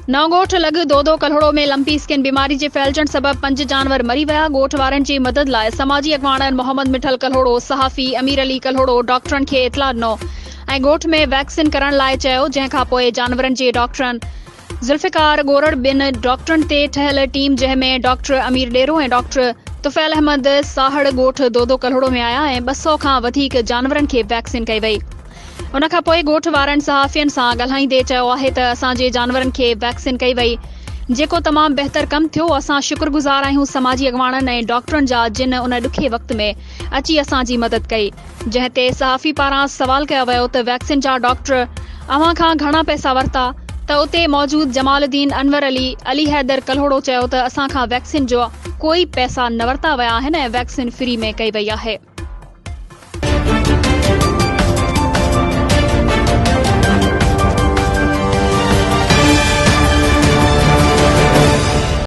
नवगोठ लॻ दोदो कल्होड़ो में लंपी स्किन बीमारी जे फैलजण सबब 5 जानवर मरी विया। ॻोठ वारनि जी मदद लाइ समाजी अॻवाननि मोहम्मद मिठल कल्होड़ो, सहाफ़ी अमीर अली कल्होड़ो डॉक्टरनि खे इतला ॾिनो ऐं ॻोठ में वैक्सीन करण लाइ चयो, जंहिं खां पोइ जानवरनि जे डॉक्टरनि ज़ुल्फ़िकार ॻोरड़ ॿिनि डॉक्टरनि ते ठहियल टीम, जंहिं में डॉक्टर अमीर डेरो ऐं डॉक्टर तुफ़ैल अहमद साहड़ ॻोठ दोदो कल्होड़ो में आया ऐं 200 खां वधीक जानवरनि खे वैक्सीन कई वई। उन खां पोइ ॻोठ वारनि सहाफ़ियुनि सां ॻाल्हाईंदे चयो आहे त असांजे जानवरनि खे वैक्सीन कई वई, जेको तमामु बहितर कमु थियो। असां शुक्रगुज़ार आहियूं समाजी अॻवाननि ऐं डॉक्टरनि जा, जिन उन ॾुखे वक़्त में अची असांजी मदद कई। जंहिं ते सहाफ़ी पारां सवाल कयो वियो त वैक्सीन जा डॉक्टर अव्हां खां घणा पैसा वरिता, त उते मौजूद जमालुद्दीन अनवर अली हैदर कल्होड़ो चयो त असां खां वैक्सीन जो कोई पैसा न वरिता विया आहिनि ऐं वैक्सीन फ्री में कई वई आहे।